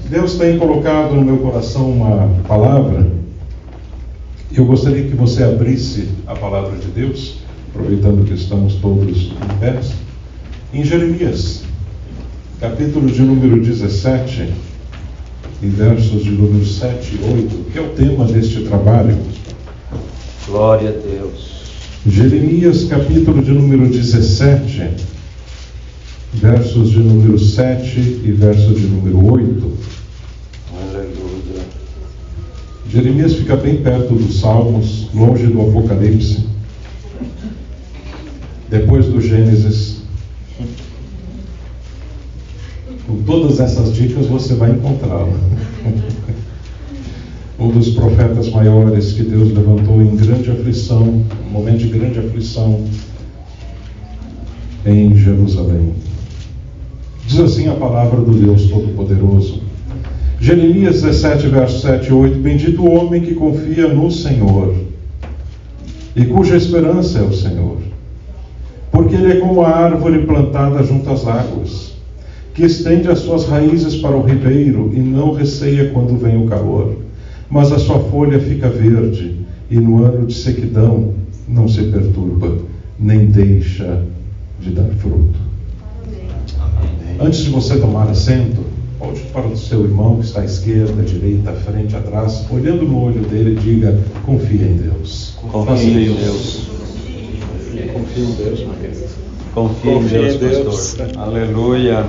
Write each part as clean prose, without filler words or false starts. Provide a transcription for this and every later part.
Deus tem colocado no meu coração uma palavra. Eu gostaria que você abrisse a palavra de Deus, aproveitando que estamos todos em pé, em Jeremias, capítulo de número 17, e versos de número 7 e 8, que é o tema deste trabalho. Glória a Deus. Jeremias, capítulo de número 17, versos de número 7 e verso de número 8. Aleluia. Jeremias fica bem perto dos Salmos, longe do Apocalipse, depois do Gênesis. Com todas essas dicas você vai encontrá-lo. Um dos profetas maiores que Deus levantou em grande aflição, um momento de grande aflição em Jerusalém. Diz assim a palavra do Deus Todo-Poderoso. Jeremias 17, versos 7 e 8. Bendito o homem que confia no Senhor e cuja esperança é o Senhor, porque ele é como a árvore plantada junto às águas, que estende as suas raízes para o ribeiro e não receia quando vem o calor, mas a sua folha fica verde, e no ano de sequidão não se perturba, nem deixa de dar fruto. Amém. Antes de você tomar assento, volte para o seu irmão que está à esquerda, à direita, à frente, atrás, olhando no olho dele, diga: confia em Deus. Confia em Deus. Confia em Deus, meu querido. Confia em Deus, pastor. Aleluia.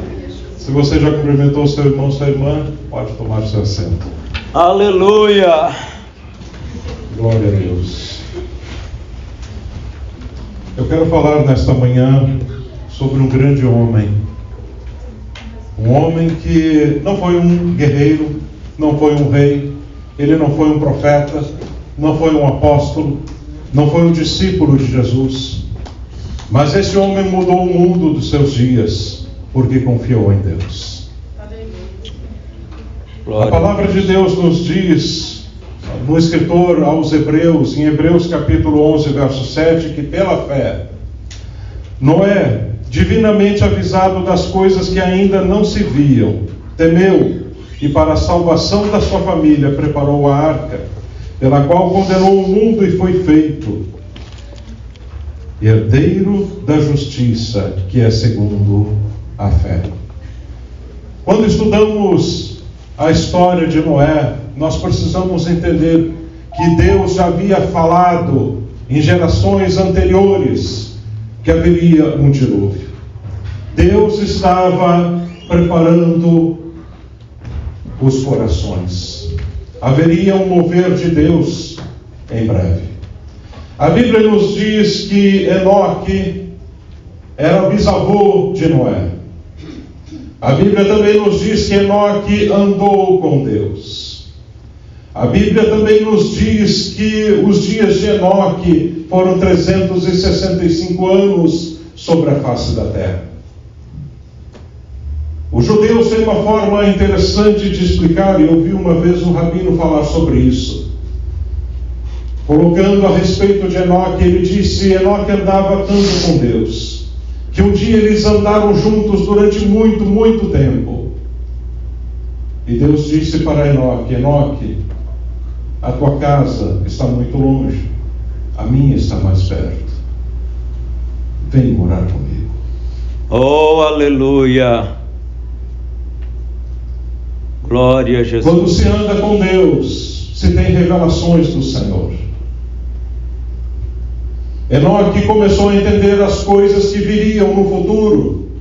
Se você já cumprimentou seu irmão, sua irmã, pode tomar seu assento. Aleluia. Glória a Deus. Eu quero falar nesta manhã sobre um grande homem. Um homem que não foi um guerreiro, não foi um rei, ele não foi um profeta, não foi um apóstolo, não foi um discípulo de Jesus. Mas esse homem mudou o mundo dos seus dias, porque confiou em Deus. A palavra de Deus nos diz, no escritor aos Hebreus, em Hebreus capítulo 11, verso 7, que pela fé, Noé, divinamente avisado das coisas que ainda não se viam, temeu e para a salvação da sua família preparou a arca, pela qual condenou o mundo e foi feito herdeiro da justiça, que é segundo a fé. Quando estudamos a história de Noé, nós precisamos entender que Deus já havia falado em gerações anteriores que haveria um dilúvio. Deus estava preparando os corações. Haveria um mover de Deus em breve. A Bíblia nos diz que Enoque era bisavô de Noé. A Bíblia também nos diz que Enoque andou com Deus. A Bíblia também nos diz que os dias de Enoque foram 365 anos sobre a face da terra. Os judeus têm uma forma interessante de explicar, e eu ouvi uma vez um rabino falar sobre isso. Colocando a respeito de Enoque, ele disse: Enoque andava tanto com Deus, que um dia eles andaram juntos durante muito, muito tempo. E Deus disse para Enoque: Enoque, a tua casa está muito longe, a minha está mais perto. Vem morar comigo. Oh, aleluia. Glória a Jesus. Quando se anda com Deus, se tem revelações do Senhor. Enoque começou a entender as coisas que viriam no futuro.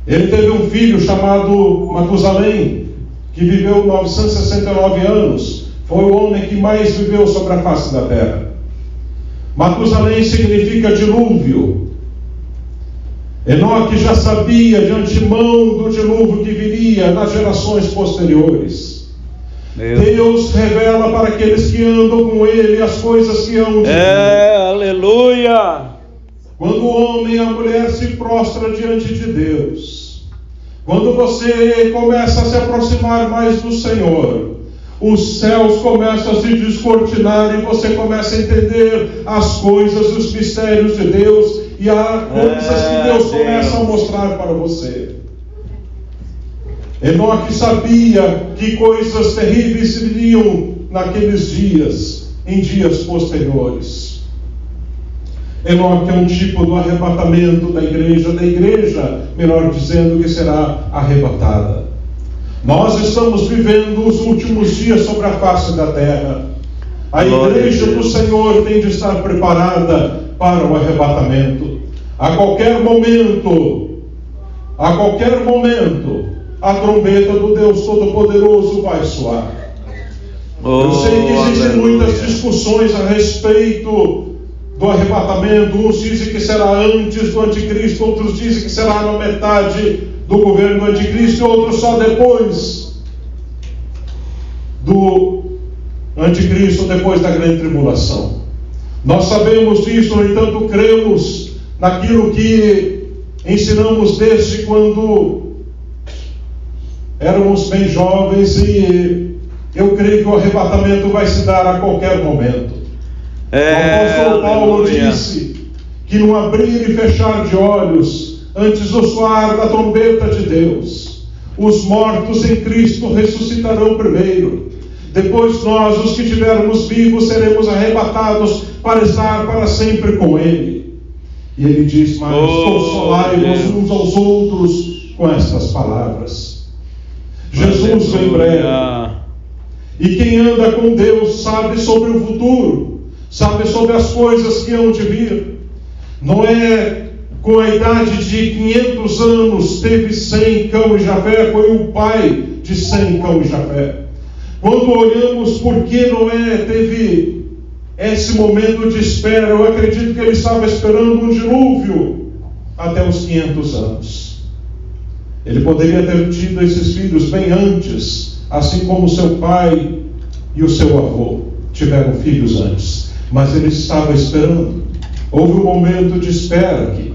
Ele teve um filho chamado Matusalém, que viveu 969 anos. Foi o homem que mais viveu sobre a face da terra. Matusalém significa dilúvio. Enoque já sabia de antemão do dilúvio que viria nas gerações posteriores. Deus revela para aqueles que andam com Ele as coisas que hão de vir. Aleluia! Quando o homem e a mulher se prostram diante de Deus, quando você começa a se aproximar mais do Senhor, os céus começam a se descortinar e você começa a entender as coisas, os mistérios de Deus e as coisas que Deus começa a mostrar para você. Enoque sabia que coisas terríveis viriam naqueles dias, em dias posteriores. Enoque é um tipo do arrebatamento da igreja, melhor dizendo, que será arrebatada. Nós estamos vivendo os últimos dias sobre a face da terra. A igreja do Senhor tem de estar preparada para o arrebatamento. A qualquer momento, a trombeta do Deus Todo-Poderoso vai soar. Eu sei que existem muitas discussões a respeito do arrebatamento. Uns dizem que será antes do anticristo, outros dizem que será na metade do governo do anticristo, e outros só depois do anticristo, depois da grande tribulação. Nós sabemos disso, no entanto, cremos naquilo que ensinamos desde quando éramos bem jovens, e eu creio que o arrebatamento vai se dar a qualquer momento. O apóstolo Paulo disse que no abrir e fechar de olhos, antes do soar da trombeta de Deus, os mortos em Cristo ressuscitarão primeiro. Depois nós, os que estivermos vivos, seremos arrebatados para estar para sempre com Ele. E Ele diz: mas consolai-vos uns aos outros com estas palavras. Jesus vem breve. E quem anda com Deus sabe sobre o futuro, sabe sobre as coisas que hão de vir. Noé, com a idade de 500 anos, teve Sem, Cão e Jafé, foi o pai de Sem, Cão e Jafé. Quando olhamos por que Noé teve esse momento de espera, eu acredito que ele estava esperando um dilúvio até os 500 anos. Ele poderia ter tido esses filhos bem antes, assim como seu pai e o seu avô tiveram filhos antes. Mas ele estava esperando. Houve um momento de espera aqui.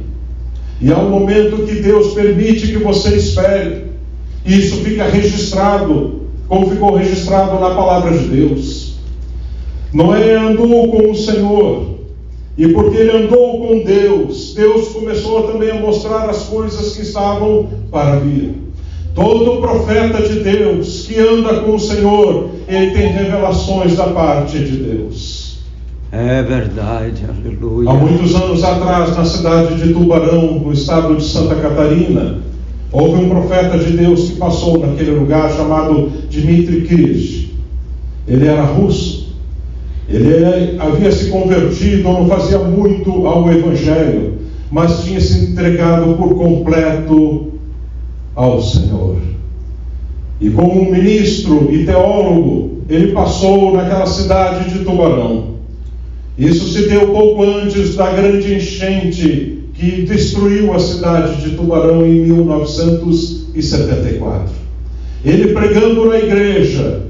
E há um momento que Deus permite que você espere. E isso fica registrado, como ficou registrado na palavra de Deus. Noé andou com o Senhor. E porque ele andou com Deus, Deus começou também a mostrar as coisas que estavam para vir. Todo profeta de Deus que anda com o Senhor, ele tem revelações da parte de Deus. É verdade, aleluia. Há muitos anos atrás, na cidade de Tubarão, no estado de Santa Catarina, houve um profeta de Deus que passou naquele lugar chamado Dmitry Kirch. Ele era russo. Ele havia se convertido, não fazia muito ao Evangelho, mas tinha se entregado por completo ao Senhor. E como um ministro e teólogo, ele passou naquela cidade de Tubarão. Isso se deu pouco antes da grande enchente que destruiu a cidade de Tubarão em 1974. Ele pregando na igreja,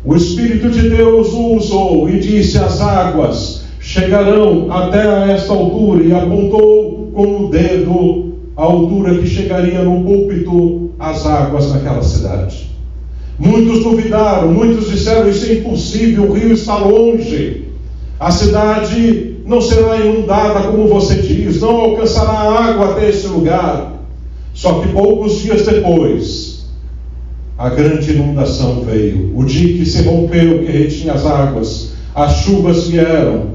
o Espírito de Deus o usou e disse: as águas chegarão até a esta altura, e apontou com o dedo a altura que chegaria no púlpito as águas naquela cidade. Muitos duvidaram, muitos disseram: isso é impossível, o rio está longe, a cidade não será inundada como você diz, não alcançará água até esse lugar. Só que poucos dias depois, a grande inundação veio, o dique se rompeu que retinha as águas, as chuvas vieram,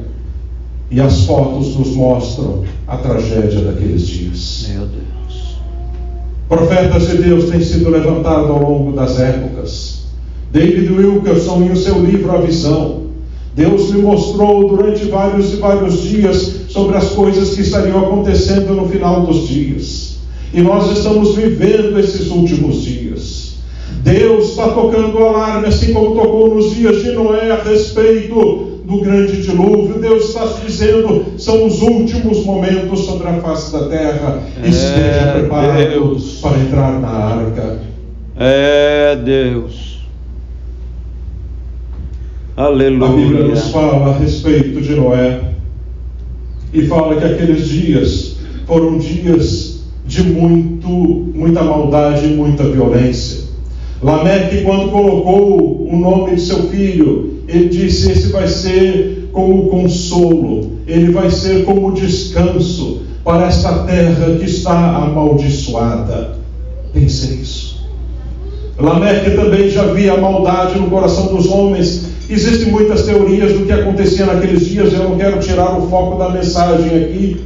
e as fotos nos mostram a tragédia daqueles dias. Meu Deus. Profetas de Deus têm sido levantados ao longo das épocas. David Wilkerson, em seu livro A Visão, Deus lhe mostrou durante vários e vários dias sobre as coisas que estariam acontecendo no final dos dias. E nós estamos vivendo esses últimos dias. Deus está tocando o alarme, assim como tocou nos dias de Noé a respeito do grande dilúvio. Deus está dizendo: são os últimos momentos sobre a face da terra. Esteja preparado para entrar na arca. Deus. Aleluia. A Bíblia nos fala a respeito de Noé e fala que aqueles dias foram dias de muita maldade e muita violência. Lameque, quando colocou o nome de seu filho, ele disse: esse vai ser como consolo, ele vai ser como descanso para esta terra que está amaldiçoada. Pense nisso. Lameque também já via a maldade no coração dos homens. Existem muitas teorias do que acontecia naqueles dias. Eu não quero tirar o foco da mensagem aqui,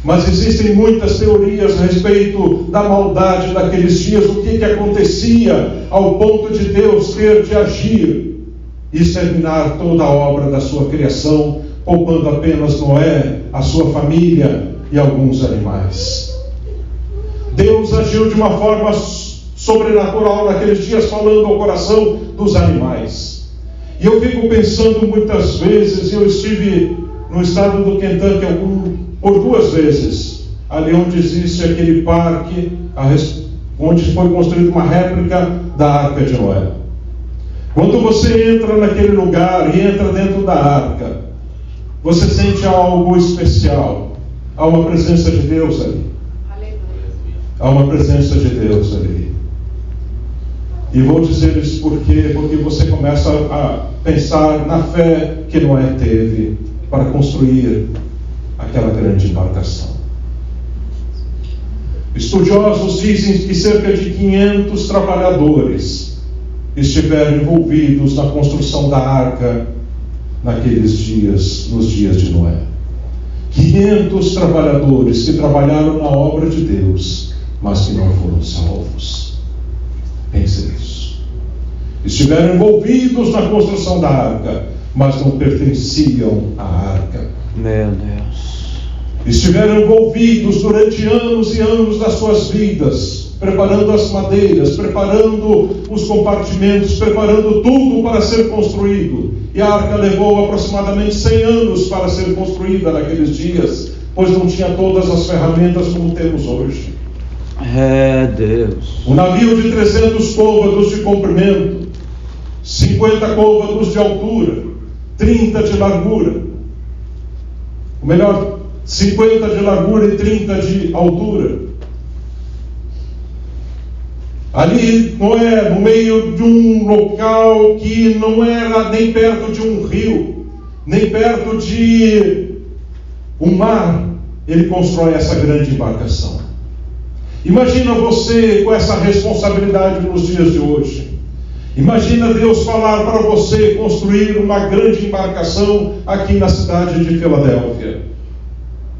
mas existem muitas teorias a respeito da maldade daqueles dias. O que acontecia ao ponto de Deus ter de agir e exterminar toda a obra da sua criação, poupando apenas Noé, a sua família e alguns animais. Deus agiu de uma forma sobrenatural naqueles dias, falando ao coração dos animais. E eu fico pensando muitas vezes, eu estive no estado do Kentucky por 2 vezes, ali onde existe aquele parque, onde foi construída uma réplica da Arca de Noé. Quando você entra naquele lugar e entra dentro da arca, você sente algo especial. Há uma presença de Deus ali. Há uma presença de Deus ali. E vou dizer isso porque você começa a pensar na fé que Noé teve para construir aquela grande embarcação. Estudiosos dizem que cerca de 500 trabalhadores estiveram envolvidos na construção da arca naqueles dias, nos dias de Noé. 500 trabalhadores que trabalharam na obra de Deus, mas que não foram salvos. Pense nisso. Estiveram envolvidos na construção da arca, mas não pertenciam à arca. Meu Deus. Estiveram envolvidos durante anos e anos das suas vidas, preparando as madeiras, preparando os compartimentos, preparando tudo para ser construído. E a arca levou aproximadamente 100 anos para ser construída naqueles dias, pois não tinha todas as ferramentas como temos hoje. É Deus. Um navio de 300 côvados de comprimento, 50 côvados de altura, 30 de largura. Ou melhor, 50 de largura e 30 de altura. Ali, Noé, no meio de um local que não era nem perto de um rio, nem perto de um mar, ele constrói essa grande embarcação. Imagina você com essa responsabilidade nos dias de hoje. Imagina Deus falar para você construir uma grande embarcação aqui na cidade de Filadélfia.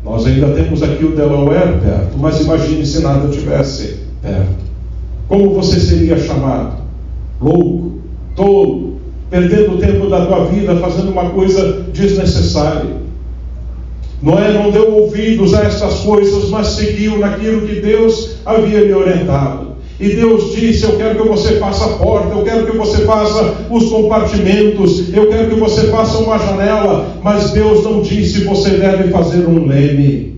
Nós ainda temos aqui o Delaware perto, mas imagine se nada tivesse perto. Como você seria chamado? Louco, tolo, perdendo o tempo da tua vida fazendo uma coisa desnecessária. Noé não deu ouvidos a estas coisas, mas seguiu naquilo que Deus havia lhe orientado. E Deus disse: eu quero que você faça a porta, eu quero que você faça os compartimentos, eu quero que você faça uma janela. Mas Deus não disse: você deve fazer um leme.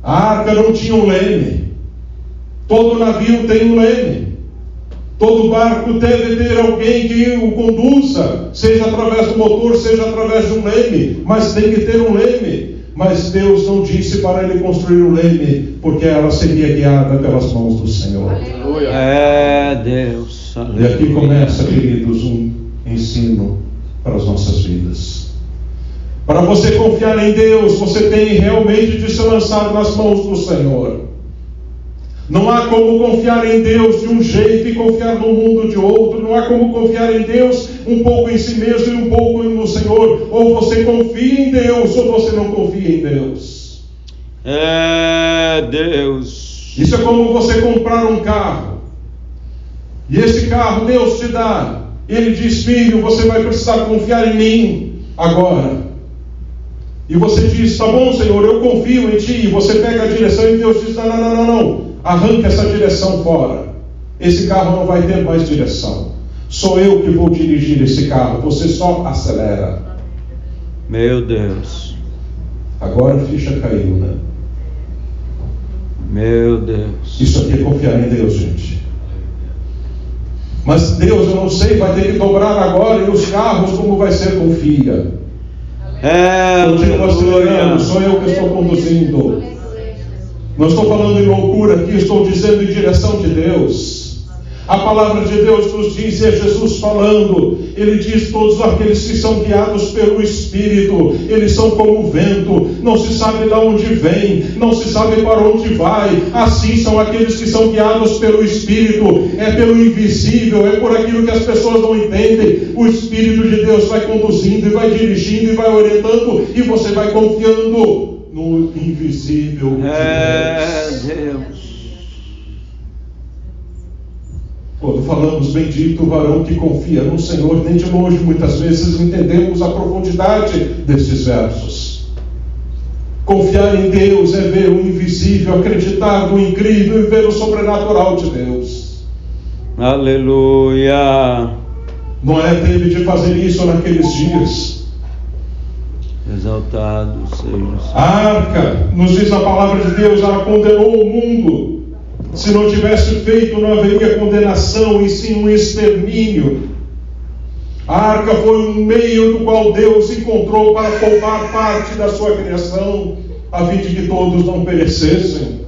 A arca não tinha um leme. Todo navio tem um leme. Todo barco deve ter alguém que o conduza, seja através do motor, seja através de um leme, mas tem que ter um leme. Mas Deus não disse para ele construir um leme, porque ela seria guiada pelas mãos do Senhor. Aleluia. É Deus. Aleluia. E aqui começa, queridos, um ensino para as nossas vidas. Para você confiar em Deus, você tem realmente de se lançar nas mãos do Senhor. Não há como confiar em Deus de um jeito e confiar no mundo de outro. Não há como confiar em Deus um pouco em si mesmo e um pouco no Senhor. Ou você confia em Deus, ou você não confia em Deus. É Deus. Isso é como você comprar um carro. E esse carro Deus te dá. Ele diz: filho, você vai precisar confiar em mim agora. E você diz: tá bom, Senhor, eu confio em ti. E você pega a direção e Deus diz: não. Arranca essa direção fora. Esse carro não vai ter mais direção. Sou eu que vou dirigir esse carro. Você só acelera. Meu Deus. Agora a ficha caiu, né? Meu Deus. Isso aqui é confiar em Deus, gente. Mas Deus, eu não sei, vai ter que dobrar agora. E os carros, como vai ser? Confia. Continua acelerando. Sou eu que estou conduzindo. Não estou falando em loucura aqui, estou dizendo em direção de Deus. A palavra de Deus nos diz, e é Jesus falando, ele diz: todos aqueles que são guiados pelo Espírito, eles são como o vento, não se sabe de onde vem, não se sabe para onde vai. Assim são aqueles que são guiados pelo Espírito, é pelo invisível, é por aquilo que as pessoas não entendem. O Espírito de Deus vai conduzindo e vai dirigindo e vai orientando, e você vai confiando no invisível de Deus. Quando falamos bendito o varão que confia no Senhor, nem de longe muitas vezes entendemos a profundidade desses versos. Confiar em Deus é ver o invisível, acreditar no incrível e ver o sobrenatural de Deus. Aleluia. Noé teve de fazer isso naqueles dias. Exaltado seja o Senhor. A arca, nos diz a palavra de Deus, ela condenou o mundo. Se não tivesse feito, não haveria condenação, e sim um extermínio. A arca foi um meio do qual Deus encontrou para poupar parte da sua criação, a fim de que todos não perecessem.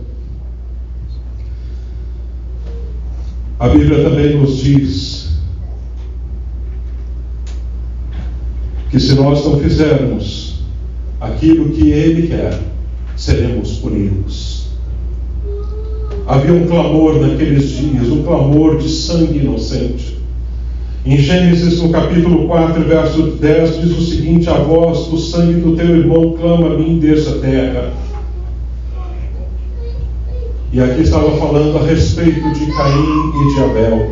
A Bíblia também nos diz que se nós não fizermos aquilo que Ele quer, seremos punidos. Havia um clamor naqueles dias, um clamor de sangue inocente. Em Gênesis, no capítulo 4, verso 10, diz o seguinte: a voz do sangue do teu irmão clama a mim desde a terra. E aqui estava falando a respeito de Caim e de Abel.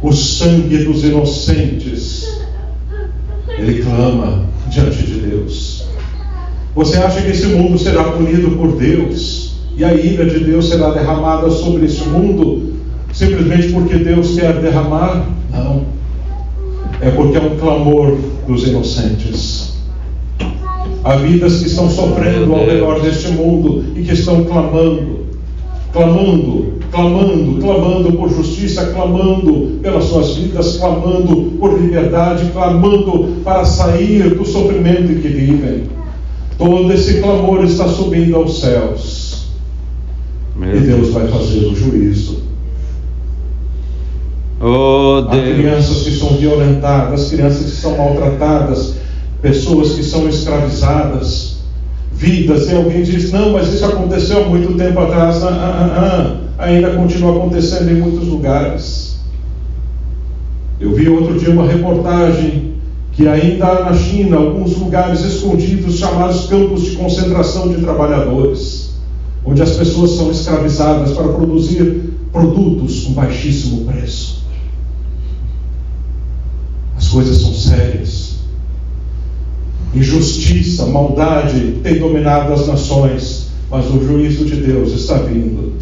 O sangue dos inocentes, ele clama diante de Deus. Você acha que esse mundo será punido por Deus? E a ira de Deus será derramada sobre esse mundo simplesmente porque Deus quer derramar? Não. É porque é um clamor dos inocentes. Há vidas que estão sofrendo ao redor deste mundo e que estão clamando por justiça, clamando pelas suas vidas, clamando por liberdade, clamando para sair do sofrimento em que vivem. Todo esse clamor está subindo aos céus. E Deus vai fazer o juízo. Oh, Deus. Há crianças que são violentadas, crianças que são maltratadas, pessoas que são escravizadas, vidas. E alguém diz: não, mas isso aconteceu há muito tempo atrás. Ainda continua acontecendo em muitos lugares. Eu vi outro dia uma reportagem que ainda há na China alguns lugares escondidos chamados campos de concentração de trabalhadores, onde as pessoas são escravizadas para produzir produtos com baixíssimo preço. As coisas são sérias. Injustiça, maldade tem dominado as nações, mas o juízo de Deus está vindo.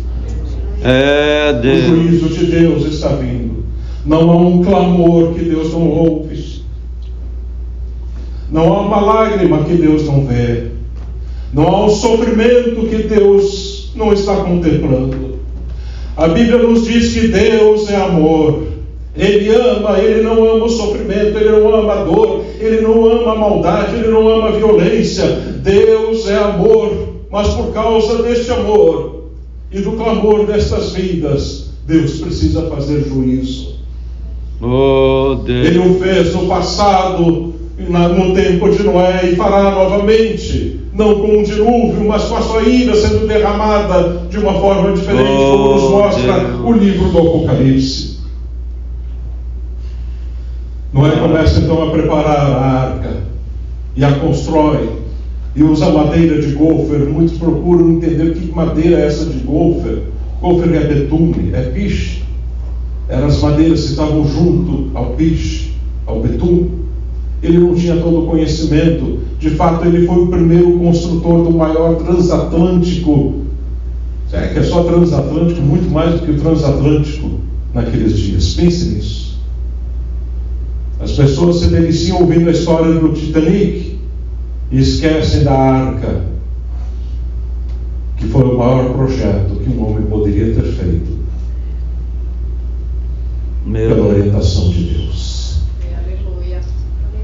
Deus. O juízo de Deus está vindo. Não há um clamor que Deus não ouve. Não há uma lágrima que Deus não vê. Não há um sofrimento que Deus não está contemplando. A Bíblia nos diz que Deus é amor. Ele ama, Ele não ama o sofrimento, Ele não ama a dor, Ele não ama a maldade, Ele não ama a violência. Deus é amor, mas por causa deste amor e do clamor destas vidas, Deus precisa fazer juízo. Oh, Deus. Ele o fez no passado, no tempo de Noé, e fará novamente. Não com um dilúvio, mas com a sua ira sendo derramada de uma forma diferente, como nos mostra Deus. O livro do Apocalipse. Noé começa então a preparar a arca e a constrói e usa madeira de gofer. Muitos procuram entender que madeira é essa de gofer. Gofer é betume, é piche. Eram as madeiras que estavam junto ao piche, ao betume. Ele não tinha todo o conhecimento. De fato, ele foi o primeiro construtor do maior transatlântico. Que é só transatlântico, muito mais do que o transatlântico naqueles dias. Pense nisso. As pessoas se deliciam ouvindo a história do Titanic e esquecem da arca, que foi o maior projeto que um homem poderia ter feito, pela orientação de Deus.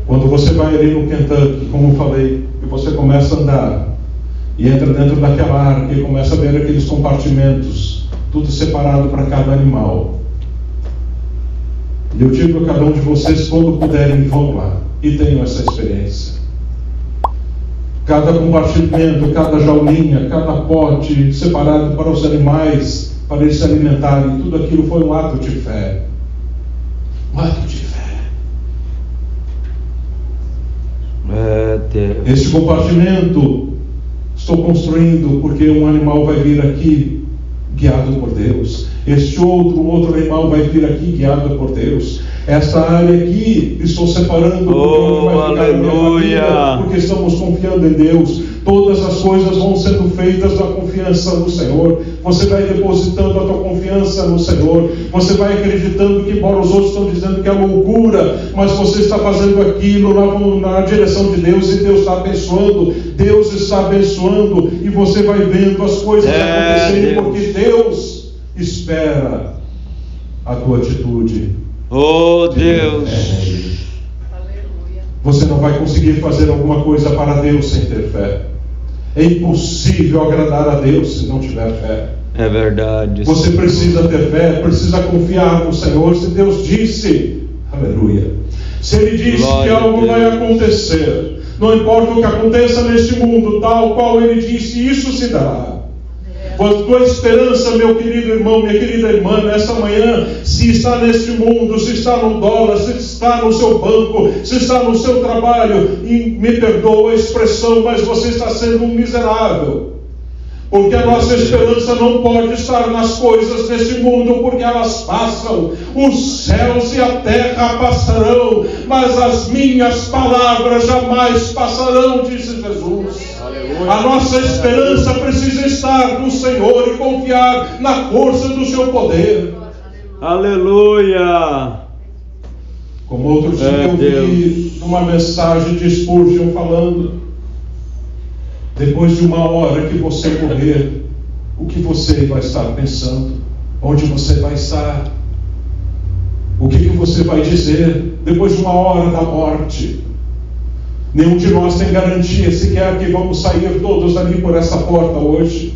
Quando você vai ali no Kentucky, como eu falei, e você começa a andar e entra dentro daquela arca e começa a ver aqueles compartimentos, tudo separado para cada animal. E eu digo a cada um de vocês, quando puderem, vão lá e tenham essa experiência. Cada compartimento, cada jaulinha, cada pote separado para os animais, para eles se alimentarem, tudo aquilo foi um ato de fé. Um ato de fé. Este compartimento estou construindo porque um animal vai vir aqui guiado por Deus. Este outro animal vai vir aqui guiado por Deus. Esta área aqui estou separando porque vai ficar minha família, porque estamos confiando em Deus. Todas as coisas vão sendo feitas na confiança no Senhor. Você vai depositando a tua confiança no Senhor. Você vai acreditando que, embora os outros estão dizendo que é loucura, mas você está fazendo aquilo na direção de Deus, e Deus está abençoando. Deus está abençoando, e você vai vendo as coisas acontecerem, porque Deus espera a tua atitude. Oh Deus! Você não vai conseguir fazer alguma coisa para Deus sem ter fé. É impossível agradar a Deus se não tiver fé. É verdade. Você precisa ter fé, precisa confiar no Senhor. Se Deus disse, aleluia. Se Ele disse que algo vai acontecer, não importa o que aconteça neste mundo, tal qual Ele disse, isso se dará. A tua esperança, meu querido irmão, minha querida irmã, nesta manhã, se está neste mundo, se está no dólar, se está no seu banco, se está no seu trabalho, e me perdoa a expressão, mas você está sendo um miserável. Porque a nossa esperança não pode estar nas coisas deste mundo, porque elas passam. Os céus e a terra passarão, mas as minhas palavras jamais passarão, disse Jesus. A nossa esperança precisa estar no Senhor e confiar na força do seu poder. Aleluia! Como outro dia eu vi numa mensagem de Spurgeon falando: depois de uma hora que você morrer, o que você vai estar pensando? Onde você vai estar? O que você vai dizer depois de uma hora da morte? Nenhum de nós tem garantia sequer que vamos sair todos ali por essa porta hoje.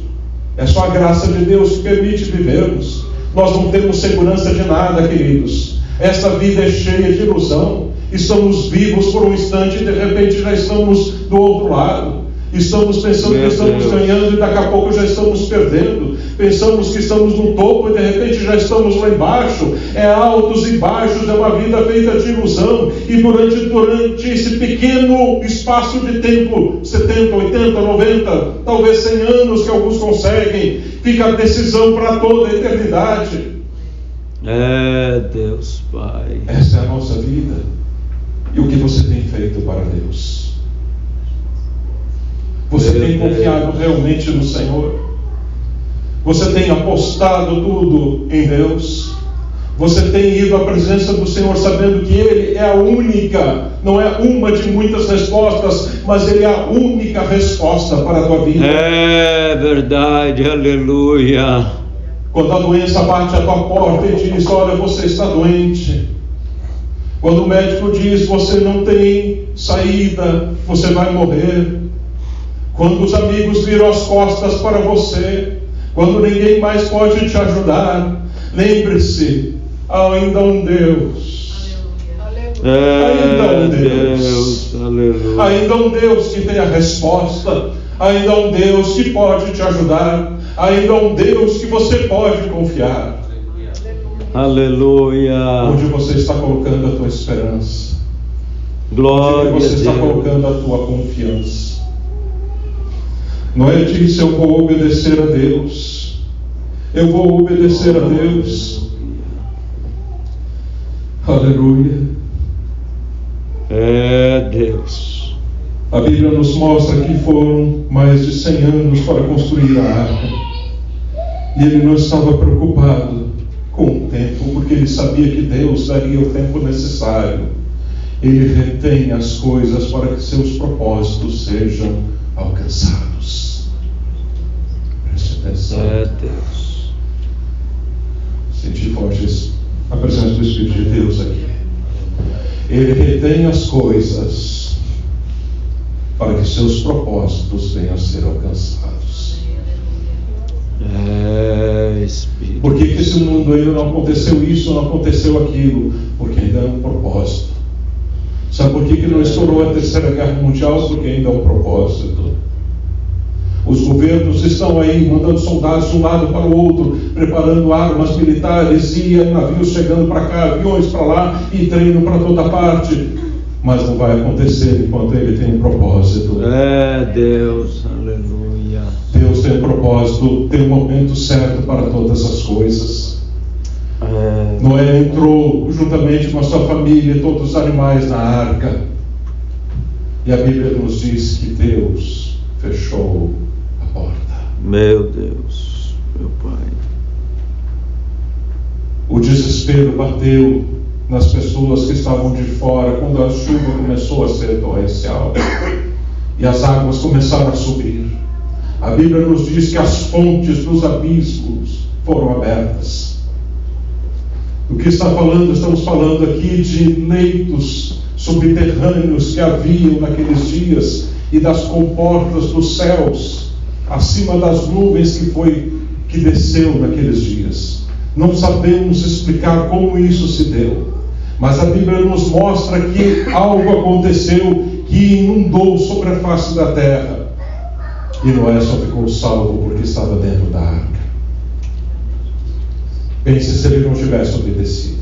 É só a graça de Deus que permite vivermos. Nós não temos segurança de nada, queridos. Esta vida é cheia de ilusão. Estamos vivos por um instante e de repente já estamos do outro lado. Estamos pensando que estamos ganhando e daqui a pouco já estamos perdendo. Pensamos que estamos no topo e de repente já estamos lá embaixo. É altos e baixos, é uma vida feita de ilusão. E durante esse pequeno espaço de tempo, 70, 80, 90, talvez 100 anos que alguns conseguem, fica a decisão para toda a eternidade. É Deus, Pai. Essa é a nossa vida. E o que você tem feito para Deus? Você tem confiado realmente no Senhor? Você tem apostado tudo em Deus? Você tem ido à presença do Senhor sabendo que Ele é a única, não é uma de muitas respostas, mas Ele é a única resposta para a tua vida? É verdade, aleluia. Quando a doença bate à tua porta e diz: olha, você está doente. Quando o médico diz: você não tem saída, você vai morrer. Quando os amigos viram as costas para você, quando ninguém mais pode te ajudar, lembre-se, há ainda um Deus. Ainda um Deus. Aleluia. Ainda um Deus que tem a resposta. Ainda um Deus que pode te ajudar. Ainda um Deus que você pode confiar. Aleluia. Onde você está colocando a tua esperança? Glória Onde você a está Deus. colocando a tua confiança? Noé disse: eu vou obedecer a Deus. Eu vou obedecer a Deus. Aleluia. É Deus. A Bíblia nos mostra que foram mais de 100 anos para construir a arca. E ele não estava preocupado com o tempo, porque ele sabia que Deus daria o tempo necessário. Ele retém as coisas para que seus propósitos sejam alcançados. Preste atenção. É Deus. Senti forte a presença do Espírito de Deus aqui. Ele retém as coisas para que seus propósitos venham a ser alcançados. Espírito. Por que esse mundo ainda não aconteceu isso, não aconteceu aquilo? Porque ainda é um propósito. Sabe por que não estourou a Terceira Guerra Mundial? Porque ainda é um propósito. Os governos estão aí mandando soldados de um lado para o outro, preparando armas militares, e navios chegando para cá, aviões para lá, e treino para toda parte. Mas não vai acontecer enquanto ele tem um propósito. Deus, aleluia. Deus tem um propósito, tem um momento certo para todas as coisas. Noé entrou juntamente com a sua família e todos os animais na arca. E a Bíblia nos diz que Deus fechou a porta. Meu Deus, meu Pai. O desespero bateu nas pessoas que estavam de fora quando a chuva começou a ser torrencial e as águas começaram a subir. A Bíblia nos diz que as fontes dos abismos foram abertas. O que está falando? Estamos falando aqui de leitos subterrâneos que haviam naqueles dias e das comportas dos céus acima das nuvens que desceu naqueles dias. Não sabemos explicar como isso se deu, mas a Bíblia nos mostra que algo aconteceu que inundou sobre a face da terra, e Noé só ficou salvo porque estava dentro da arca. Pense se ele não tivesse obedecido.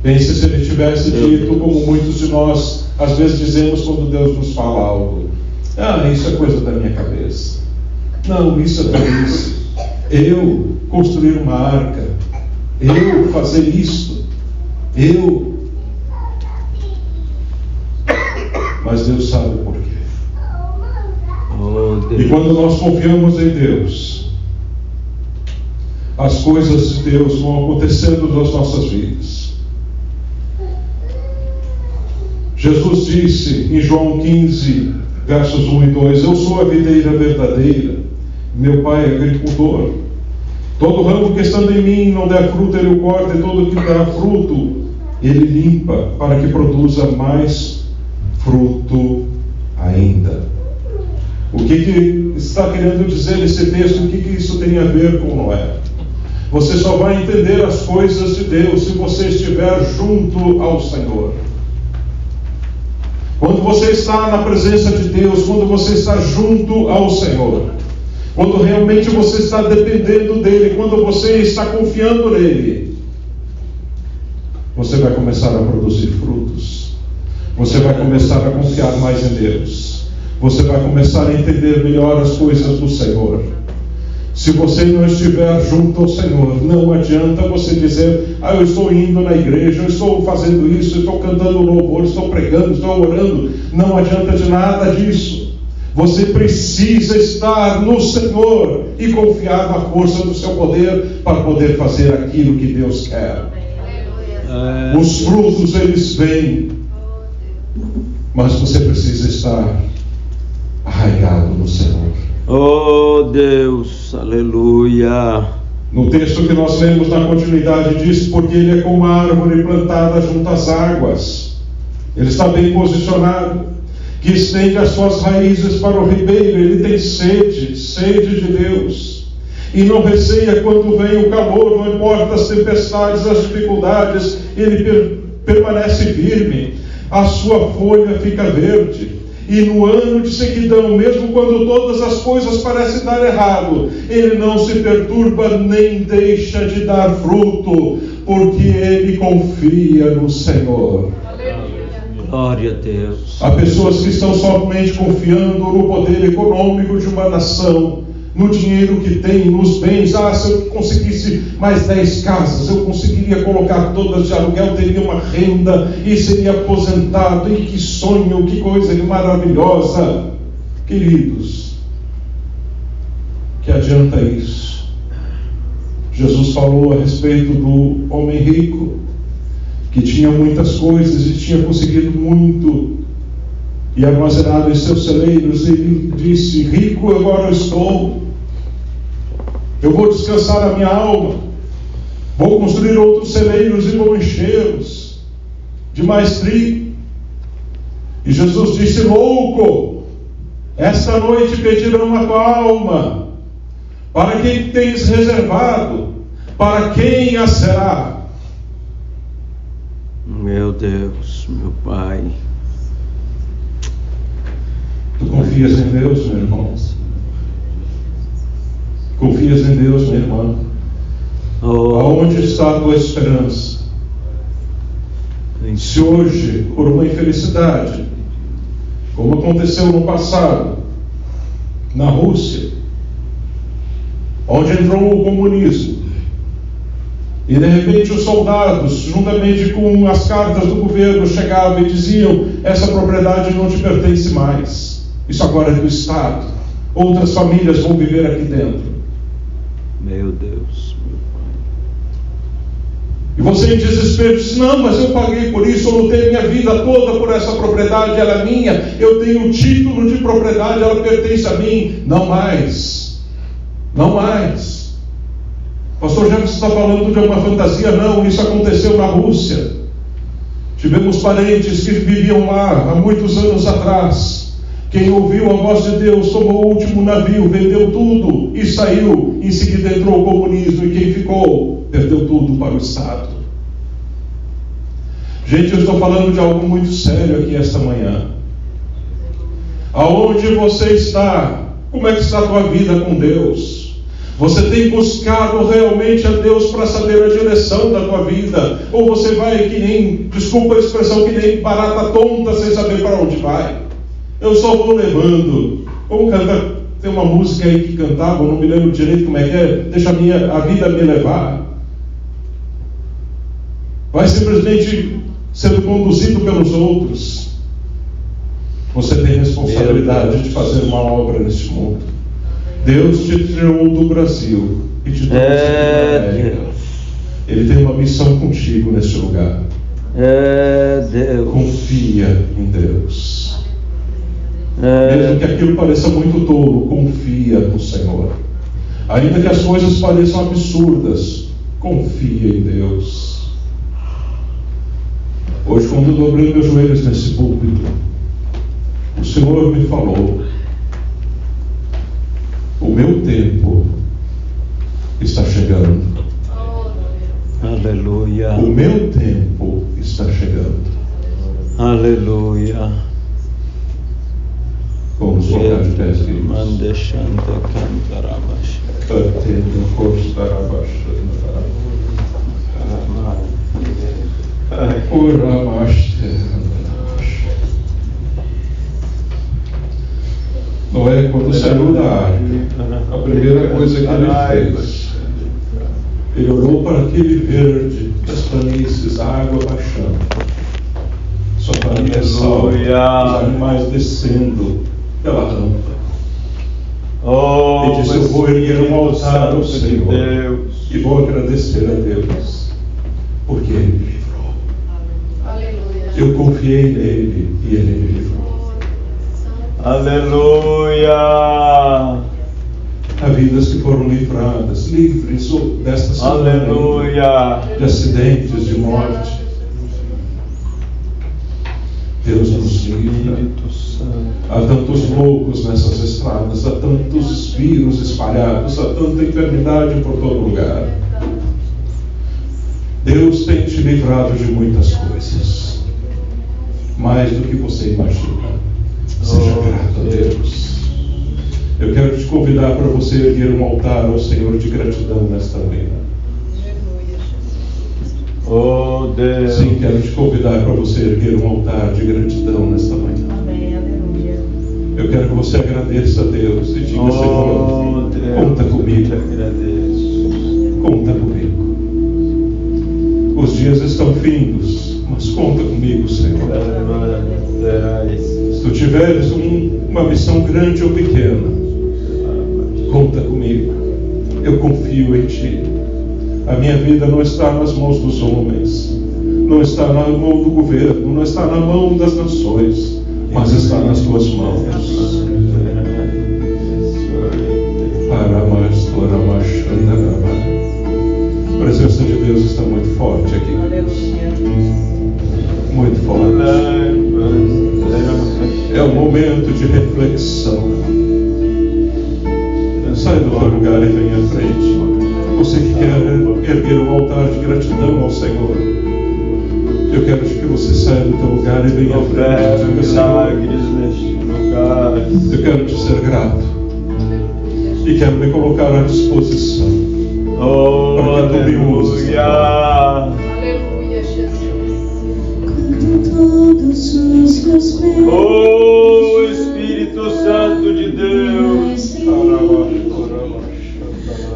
Pense se ele tivesse dito, como muitos de nós às vezes dizemos quando Deus nos fala algo: isso é coisa da minha cabeça. Não, isso é tolice. Eu construir uma arca, eu fazer isto, mas Deus sabe o porquê. E quando nós confiamos em Deus, as coisas de Deus vão acontecendo nas nossas vidas. Jesus disse em João 15, versos 1 e 2: eu sou a videira verdadeira, meu Pai é agricultor. Todo ramo que estando em mim não der fruto, ele o corta, e todo que dá fruto, ele limpa, para que produza mais fruto ainda. O que está querendo dizer esse texto? O que isso tem a ver com Noé? Você só vai entender as coisas de Deus se você estiver junto ao Senhor. Quando você está na presença de Deus, quando você está junto ao Senhor, quando realmente você está dependendo dEle, quando você está confiando nele, você vai começar a produzir frutos. Você vai começar a confiar mais em Deus. Você vai começar a entender melhor as coisas do Senhor. Se você não estiver junto ao Senhor, não adianta você dizer: eu estou indo na igreja, eu estou fazendo isso, eu estou cantando louvor, estou pregando, estou orando. Não adianta de nada disso. Você precisa estar no Senhor e confiar na força do seu poder para poder fazer aquilo que Deus quer. Os frutos, eles vêm, mas você precisa estar arraigado no Senhor. Oh Deus, aleluia. No texto que nós lemos na continuidade diz: porque ele é como uma árvore plantada junto às águas. Ele está bem posicionado, que estende as suas raízes para o ribeiro. Ele tem sede de Deus, e não receia quando vem o calor. Não importa as tempestades, as dificuldades, ele permanece firme. A sua folha fica verde. E no ano de sequidão, mesmo quando todas as coisas parecem dar errado, ele não se perturba nem deixa de dar fruto, porque ele confia no Senhor. Glória a Deus. Há pessoas que estão somente confiando no poder econômico de uma nação, no dinheiro que tem, nos bens. Se eu conseguisse mais 10 casas, eu conseguiria colocar todas de aluguel, teria uma renda e seria aposentado. E que sonho, que coisa maravilhosa. Queridos, que adianta isso? Jesus falou a respeito do homem rico, que tinha muitas coisas e tinha conseguido muito e armazenado em seus celeiros. Ele disse: rico agora estou, eu vou descansar a minha alma, vou construir outros celeiros e vou enchê-los de mais trigo. E Jesus disse: louco, esta noite pedirão a tua alma, Para quem tens reservado? Para quem a será? Meu Deus, meu Pai. Tu confias em Deus, meu irmão? Confias em Deus, minha irmã? Aonde está a tua esperança? Se hoje, por uma infelicidade, como aconteceu no passado, na Rússia, onde entrou o comunismo, e de repente os soldados, juntamente com as cartas do governo, chegavam e diziam: essa propriedade não te pertence mais, isso agora é do Estado, outras famílias vão viver aqui dentro. Meu Deus, meu Pai. E você em desespero diz: não, mas eu paguei por isso, eu lutei minha vida toda por essa propriedade, ela é minha, eu tenho título de propriedade, ela pertence a mim. Não mais, não mais. Pastor Jefferson está falando de uma fantasia. Não, isso aconteceu na Rússia. Tivemos parentes que viviam lá há muitos anos atrás. Quem ouviu a voz de Deus tomou o último navio, vendeu tudo e saiu. Em seguida entrou o comunismo, e quem ficou perdeu tudo para o Estado. Gente, eu estou falando de algo muito sério aqui esta manhã. Aonde você está? Como é que está a tua vida com Deus? Você tem buscado realmente a Deus para saber a direção da tua vida? Ou você vai que nem, desculpa a expressão, que nem barata tonta sem saber para onde vai? Eu só vou levando. Vamos cantar. Tem uma música aí que cantava, eu não me lembro direito como é que é. Deixa a vida me levar. Vai simplesmente sendo conduzido pelos outros. Você tem responsabilidade de fazer uma obra neste mundo. Deus te tirou do Brasil e te trouxe para a América. Ele tem uma missão contigo neste lugar. Deus. Confia em Deus. Mesmo que aquilo pareça muito tolo, confia no Senhor. Ainda que as coisas pareçam absurdas, confia em Deus. Hoje, quando eu dobrei meus joelhos nesse púlpito, o Senhor me falou: o meu tempo está chegando. Aleluia. O meu tempo está chegando. Aleluia. Vamos colocar de pés, queridos. Mandeshanta Cantarabash. Cantendo Costarabash. Noé, quando saiu da arca, a primeira coisa que ele fez, ele olhou para aquele verde, as planícies, a água baixando, sua família salva, os animais descendo pela rampa. E disse: eu vou erguer um altar ao Senhor e vou agradecer a Deus, porque Ele me livrou. Eu confiei nele e Ele me livrou. Aleluia. Há vidas que foram livradas, livres desta semana, aleluia, de acidentes, de morte. Deus nos livra. Há tantos loucos nessas estradas, há tantos vírus espalhados, há tanta enfermidade por todo lugar. Deus tem te livrado de muitas coisas, mais do que você imagina. Seja grato a Deus. Eu quero te convidar para você erguer um altar ao Senhor de gratidão nesta manhã. Oh Deus. Sim, quero te convidar para você erguer um altar de gratidão nesta manhã. Amém, aleluia. Eu quero que você agradeça a Deus e diga: Senhor, conta comigo. Conta comigo. Os dias estão findos, mas conta comigo, Senhor. Se tu tiveres uma missão grande ou pequena, conta comigo. Eu confio em Ti. A minha vida não está nas mãos dos homens, não está na mão do governo, não está na mão das nações, mas está nas Tuas mãos. A presença de Deus está muito forte aqui. Muito forte. É um momento de reflexão. Sai do teu lugar. lugar e venha à frente. Você que quer erguer um altar de gratidão ao Senhor, eu quero que você saia do teu lugar e venha à frente. Diga, Senhor, Milagres neste lugar. eu quero te ser grato e quero me colocar à disposição Oh, para que tu me uses. aleluia. Aleluia, Jesus. Quando todos os meus medos Oh, Espírito Santo de Deus.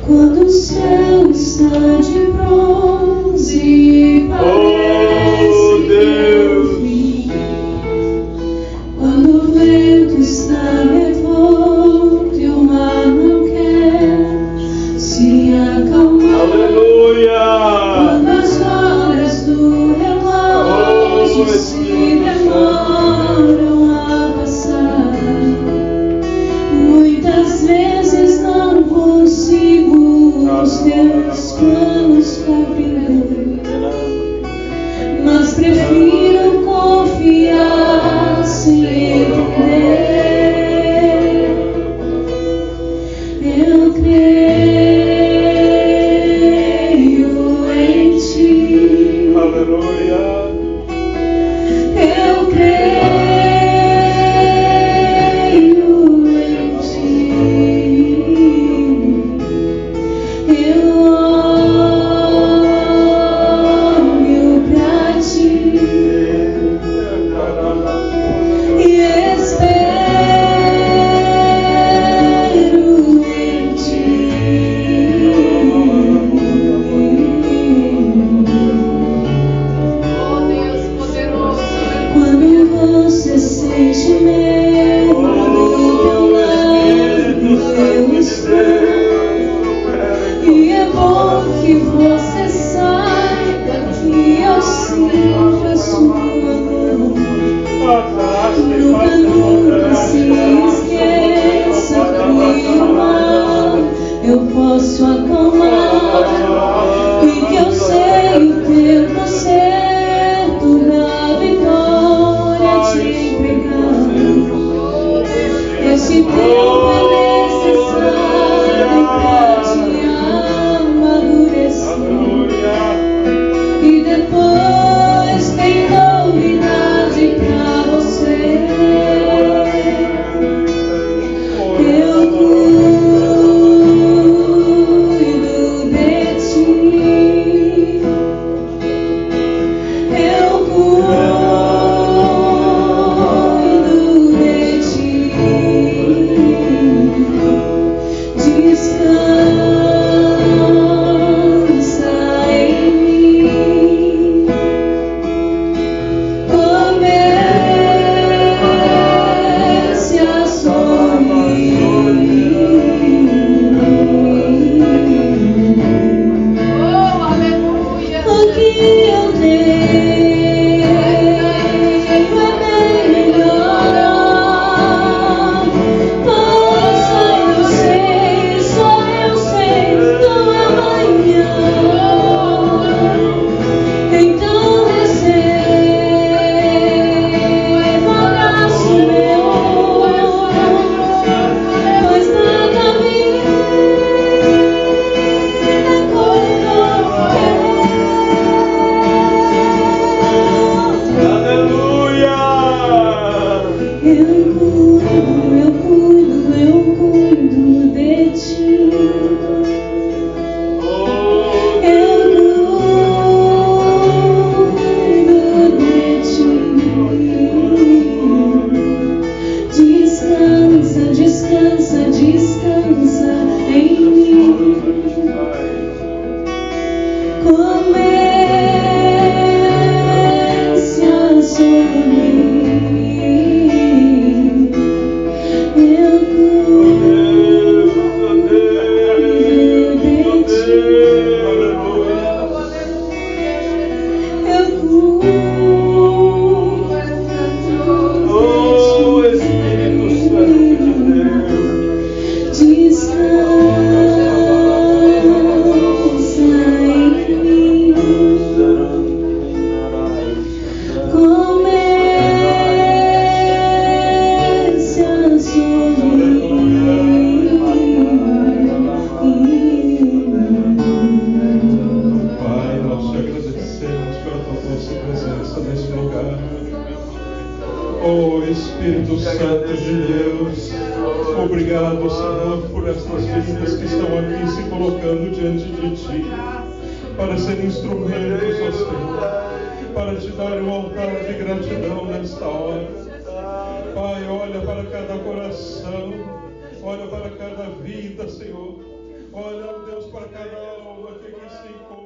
quando o céu está de bronze e parece Deus. fim, quando o vento está revolto e o mar não quer se acalmar, Aleluia. quando as horas do relógio se demoram a passar, muitas vezes não consigo os teus planos compreender, mas prefiro confiar sem entender. Eu creio em ti. Aleluia. Eu creio em ti. Eu olho pra ti e espero em ti. Oh, Deus poderoso. Quando você sente medo do teu lado, eu estou. E é bom que você saiba que eu sinto a sua mão. Nunca se esqueça que o mal eu posso acalmar e que eu sei o tempo certo na vitória te entregar. Esse tempo é necessário pra te amadurecer. E depois tem novidade pra você. Eu cuido de ti. Eu cuido de ti. Descansa em mim. Comece a sorrir. Oh, aleluia. O que eu tenho é melhor. Só eu sei, não é amanhã. Então receba o abraço meu, pois nada me Aleluia. eu cuido de ti. Oh, Eu cuido de ti. Descansa, descansa, descansa em mim. Comece a sorrir. Eu cuido de ti. Eu cuido Oh, Espírito Santo de Deus. descansa em mim. Comece Oh Espírito Santo de Deus, obrigado, Senhor, por estas vidas que estão aqui se colocando diante de Ti, para ser instrumentos, ó Senhor, para Te dar um altar de gratidão nesta hora. Pai, olha para cada coração, olha para cada vida, Senhor. Olha, Deus, para cada alma que aqui se encontra.